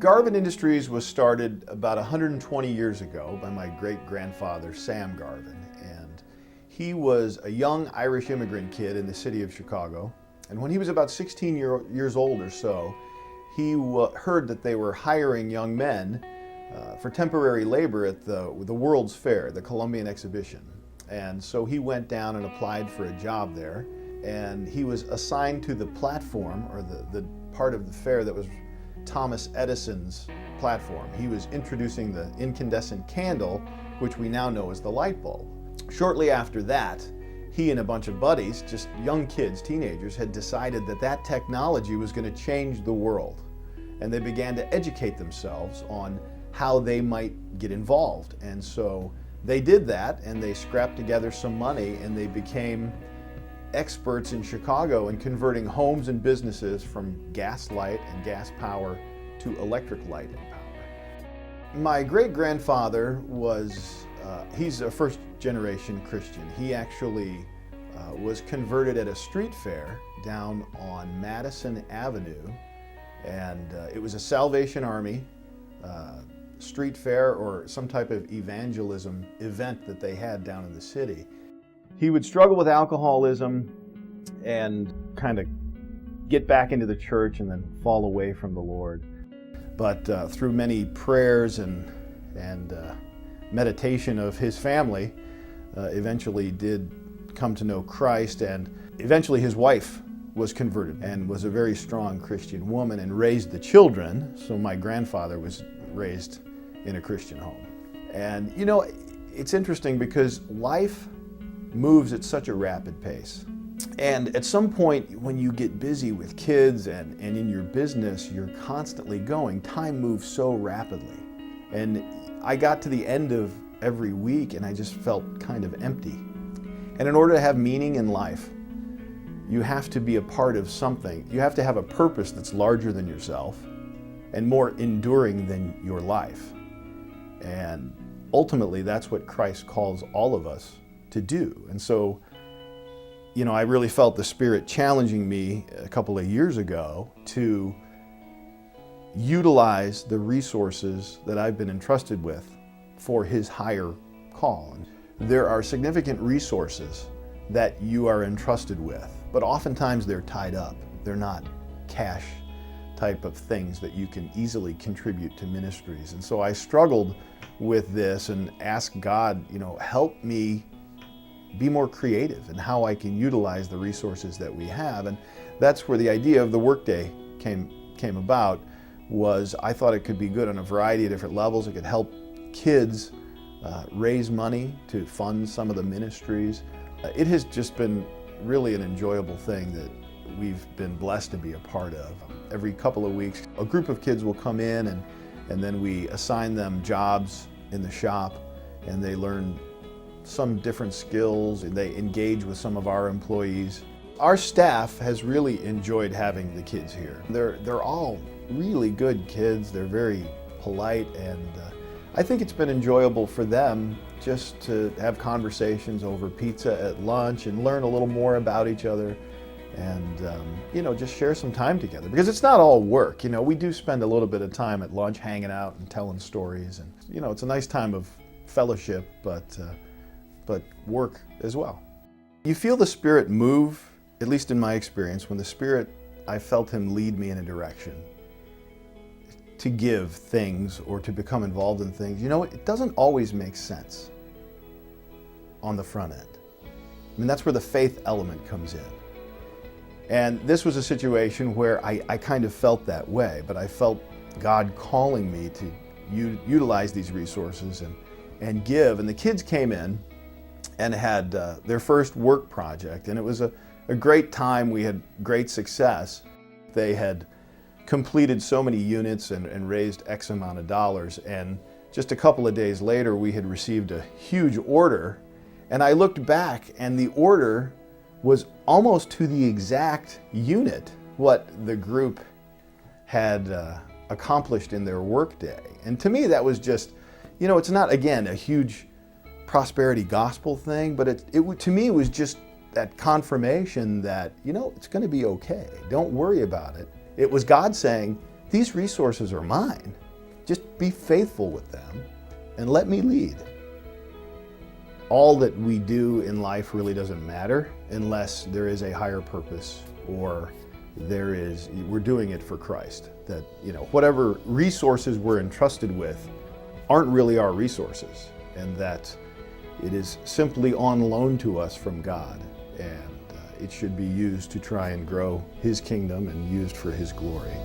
Garvin Industries was started about 120 years ago by my great-grandfather, Sam Garvin. And he was a young Irish immigrant kid in the city of Chicago. And when he was about 16 years old or so, he heard that they were hiring young men for temporary labor at the World's Fair, the Columbian Exhibition. And so he went down and applied for a job there. And he was assigned to the platform, or the part of the fair that was Thomas Edison's platform. He was introducing the incandescent candle, which we now know as the light bulb. Shortly after that, he and a bunch of buddies, just young kids, teenagers, had decided that that technology was going to change the world. And they began to educate themselves on how they might get involved. And so they did that, and they scrapped together some money, and they became experts in Chicago in converting homes and businesses from gas light and gas power to electric light and power. My great-grandfather was, he's a first-generation Christian. He actually was converted at a street fair down on Madison Avenue, and it was a Salvation Army street fair or some type of evangelism event that they had down in the city. He would struggle with alcoholism and kind of get back into the church and then fall away from the Lord. But through many prayers and meditation of his family, eventually did come to know Christ, and eventually his wife was converted and was a very strong Christian woman and raised the children. So my grandfather was raised in a Christian home. And you know, it's interesting because life moves at such a rapid pace. And at some point when you get busy with kids and in your business, you're constantly going, time moves so rapidly. And I got to the end of every week and I just felt kind of empty. And in order to have meaning in life, you have to be a part of something. You have to have a purpose that's larger than yourself and more enduring than your life. And ultimately, that's what Christ calls all of us to do. And so, you know, I really felt the Spirit challenging me a couple of years ago to utilize the resources that I've been entrusted with for His higher call. And there are significant resources that you are entrusted with, but oftentimes they're tied up. They're not cash type of things that you can easily contribute to ministries. And so I struggled with this and asked God, you know, help me be more creative in how I can utilize the resources that we have. And that's where the idea of the workday came about. Was I thought it could be good on a variety of different levels. It could help kids raise money to fund some of the ministries. It has just been really an enjoyable thing that we've been blessed to be a part of. Every couple of weeks, a group of kids will come in and then we assign them jobs in the shop, and they learn some different skills, and they engage with some of our employees. Our staff has really enjoyed having the kids here. They're all really good kids. They're very polite, and I think it's been enjoyable for them just to have conversations over pizza at lunch and learn a little more about each other, and you know, just share some time together, because it's not all work. You know, we do spend a little bit of time at lunch hanging out and telling stories, and you know, it's a nice time of fellowship, but work as well. You feel the Spirit move, at least in my experience, when the Spirit, I felt Him lead me in a direction to give things or to become involved in things. You know, it doesn't always make sense on the front end. I mean, that's where the faith element comes in. And this was a situation where I kind of felt that way, but I felt God calling me to utilize these resources and give. And the kids came in and had their first work project, and it was a great time. We had great success. They had completed so many units and raised X amount of dollars, and just a couple of days later we had received a huge order, and I looked back and the order was almost to the exact unit what the group had accomplished in their workday. And to me that was just, you know, it's not, again, a huge prosperity gospel thing, but it to me was just that confirmation that, you know, it's going to be okay. Don't worry about it. It was God saying, these resources are mine. Just be faithful with them and let me lead. All that we do in life really doesn't matter unless there is a higher purpose or we're doing it for Christ. That, whatever resources we're entrusted with aren't really our resources, and that it is simply on loan to us from God, and it should be used to try and grow His kingdom and used for His glory.